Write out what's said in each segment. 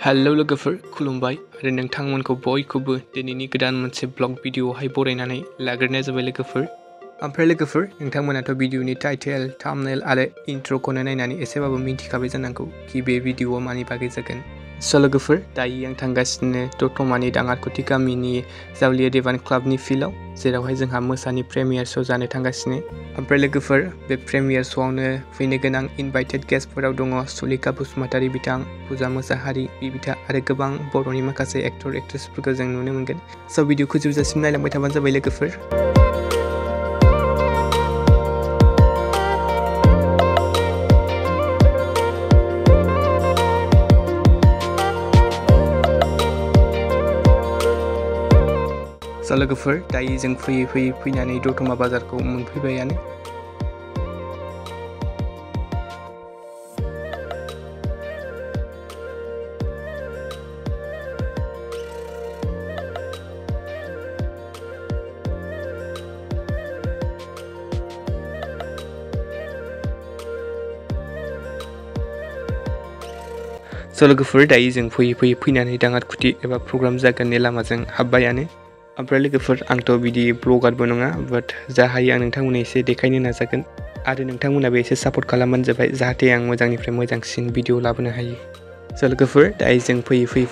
Hello लोगोफोर खुलुमबाय आरो नोंथांमोनखौ बयखौबो दिनैनि गोदान मोनसे ब्लग भिडिअआवहाय बरायनानै लाग्रोनाय जाबाय लोगोफोर। ओमफ्राय लोगोफोर नोंथांमोनाथ' भिडिअनि टाइटेल थाम्बनेल आरो इन्ट्र'खौनो नायनानै एसेबाबो मिन्थिखाबाय जानांगौ कि बे भिडिअआ मानि बागै जागोन। स' लोगोफोर दायो आं थांगासिनो दतमानि दाङारकुथि गामिनि जावलिया देवान क्लाबनि फिल्डआव, जेरावहाय जोंहा मोसानि प्रेमियार श' जानो थांगासिनो। ओमफ्राय लोगोफोर बे प्रेमियार श'आवनो फैनो गोनां इनभाइटेड गेस्टफोराव दङ सुलेखा बसुमतारी बिथां, पूजा मोसाहारी बिबिथा आरो गोबां बर'नि माखासे एक्टर एक्ट्रेसफोरखौ जों नुनो मोनगोन। स' भिडिअखौ जोबजासिम नायलांबाय थाबानो जाबाय लोगोफोर। स' लोगोफोर दायो जों फैनानै दतमा बाजारखौ मोनफैबायानो। स' लोगोफोर दायो जों फैनानै दाङारकुथि एबा प्रग्राम जागोननि लामाजों हाबबायानो। ओमफ्राय लोगोफोर आंथ' बिदि ब्लगारबो नङा, बाट जा हायो आं नोंथांमोननो एसे देखायनो नाजागोन आरो नोंथांमोनाबो एसे सापर्ट खालामबानो जाबाय, जाहाथे आं मोजांनिफ्राय मोजांसिन भिडिअ लाबोनो हायो। स' लोगोफोर दायो जों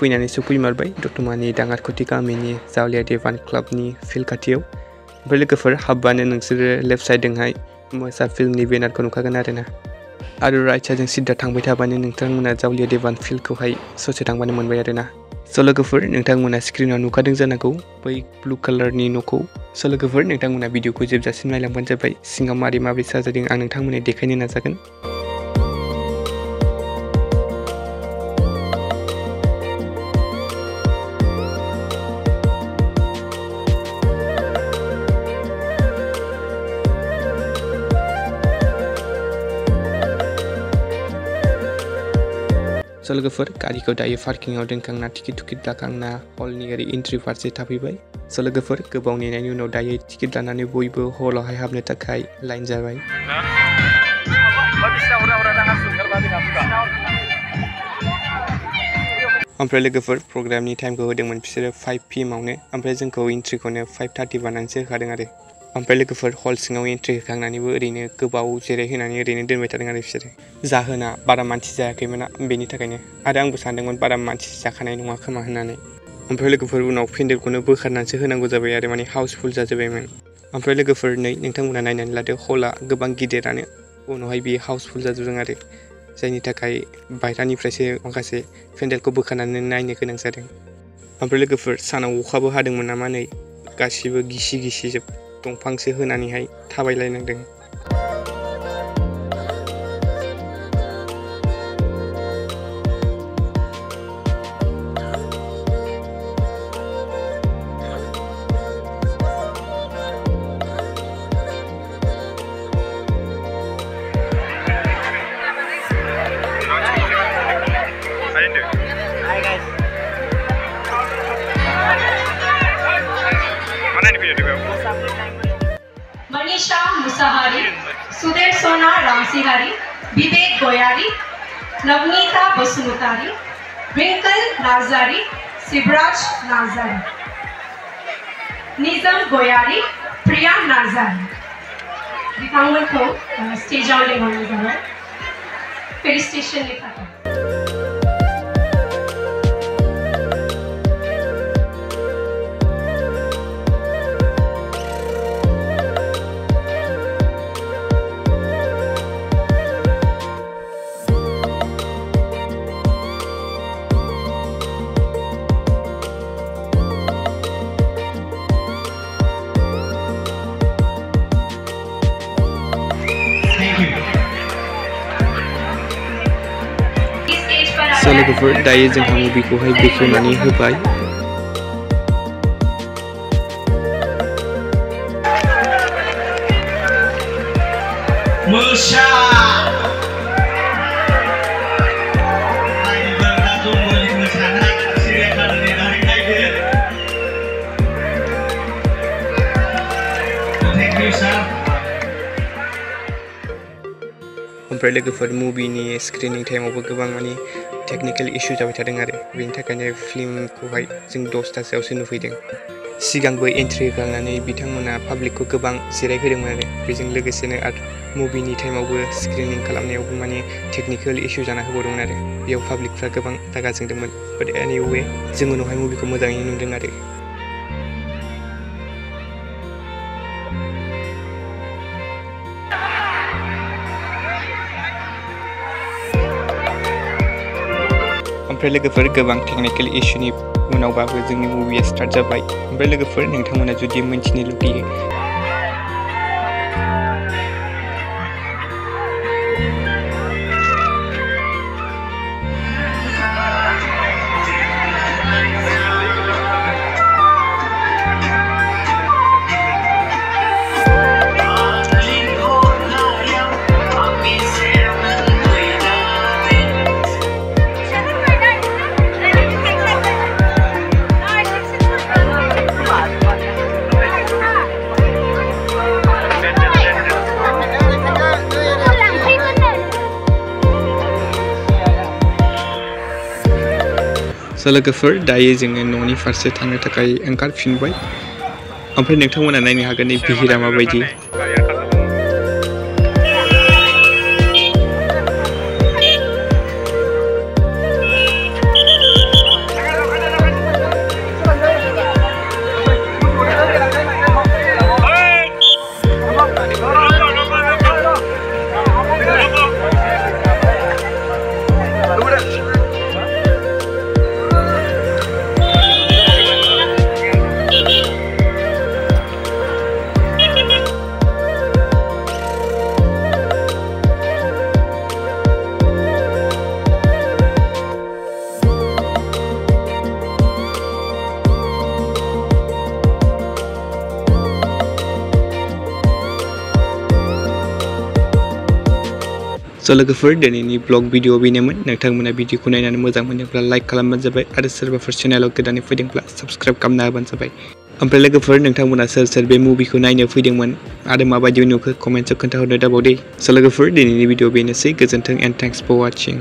फैनानै सफैमारबाय दतमानि दाङारकुथि गामिनि जावलिया देवान क्लाबनि फिल्ड खाथियाव। ओमफ्राय लोगोफोर हाबबानो नोंसोरो लेफ्ट साइडजोंहाय मोसा फिल्मनि बेनारखौ नुखागोन आरोना, आरो राइट साइडजों सिदा थांबाय थाबानो नोंथांमोना जावलिया देवान फिल्डखौहाय ससे थांबानो मोनबाय आरोना। स' लोगोफोर नोंथांमोना स्क्रिनाव नुखादों जानांगौ बै ब्लु कालारनि न'खौ। स' लोगोफोर नोंथांमोना भिडिअखौ जोबजासिम नायलांबानो जाबाय, सिङाव माबोरै साजायदों आं नोंथांमोननो देखायनो नाजागोन। स' लोगोफोर गारिखौ दायो पार्किंआव दोनखांना टिकेट लाखांना हलनि ओरै एन्ट्रि फारसे थाफैबाय। स' लोगोफोर गोबाव नेनायनि उनाव दायो टिकेट लानानै बयबो हलावहाय हाबनो थाखाय लाइन जाबाय। ओमफ्राय लोगोफोर प्रग्रामनि टाइमखौ होदोंमोन बिसोरो 5 PM आवनो, ओमफ्राय जोंखौ एन्ट्रिखौनो 5:30 बानानैसो होखादों आरो। ओमफ्राय लोगोफोर हल सिङाव एन्ट्रि होखांनानैबो ओरैनो गोबाव जिरायहोनानै ओरैनो दोनबाय थादों आरो बिसोरो। जाहोना बारा मानसि जायाखैमोन बेनि थाखायनो, आरो आंबो सानदोंमोन बारा मानसि जाखानाय नङा खोमा होननानै। ओमफ्राय लोगोफोर उनाव पेन्डेलखौनो बोखारनानैसो होनांगौ जाबाय आरो, माने हाउसफुल जाजोब्बायमोन। ओमफ्राय लोगोफोर नै नोंथांमोना नायनानै लादो, हला गोबां गिदिरानो, उनावहाय बियो हाउसफुल जाजोबदों आरो, जायनि थाखाय बायह्रानिफ्रायसो माखासे पेन्डेलखौ बोखारनानै नायनो गोनां जादों। ओमफ्राय लोगोफोर सानाव अखाबो हादोंमोन नामा, नै गासिबो गिसि जोब, दंफांसो होनानैहाय थाबायलायनांदों। मनीषा मुसाहारी, सुदेव सोना रामसिहारी, विवेक गोयारी, नवनीता बसुमतारी, ट्विंकल नाजारी, शिवराज नाजारी, निजम गोयारी, प्रिया नाजारी बिथांमोनखौ स्टेजाव लिंहरनाय जाबाय। फेलिसिटेशननि थाखाय। स' लोगोफोर दायो जोंहा मुभिखौहाय बेखेवनानै होबाय। ओमफ्राय लोगोफोर मुभिनि स्क्रिनिं टाइमावबो गोबां माने टेक्निकेल इसु जाबाय थादों आरो बेनि थाखायनो फिल्मखौहाय जों 10टासोआवसो नुफैदों सिगांबो एन्ट्रि होखांनानै बिथांमोना पाब्लिकखौ गोबां जिरायहोदोंमोन आरो बेजों लोगोसेनो आरो मुभिनि टाइमावबो स्क्रिनिं खालामनायावबो माने टेक्निकेल इसु जाना होबावदोंमोन आरो बेयाव पाब्लिकफ्रा गोबां रागा जोंदोंमोन बाट एनिवे जों उनावहाय मुभिखौ मोजाङैनो नुदों आरो ओमफ्राय लोगोफोर गोबां टेक्निकेल इसुनि उनावबाबो जोंनि मुभिया स्टार्ट जाबाय ओमफ्राय लोगोफोर नोंथांमोना जुदि मिन्थिनो लुगैयो लोगोफोर दायो जोङो न'नि फारसे थांनो थाखाय ओंखारफिनबाय ओमफ्राय नोंथांमोना नायनो हागोन भिहिरा माबायदि लोगोफोर दिनैनि ब्लग भिडिअ बेनोमोन नोंथांमोना भिडिअखौ नायनानै मोजां मोनोब्ला लाइक खालामबानो जाबाय आरो सोरबाफोर चेनेलाव गोदानै फैदोंब्ला साबस्क्राइब खालामना होबानो जाबाय ओमफ्राय लोगोफोर नोंथांमोना सोर बे मुभिखौ नायनो फैदोंमोन आरो माबायदि नुखो कमेन्टआव खोन्थाहरनो दाबावदे लोगोफोर दिनैनि भिडिअ बेनोसै गोजोन्थों एन्ड थेंक्स फर वाचिं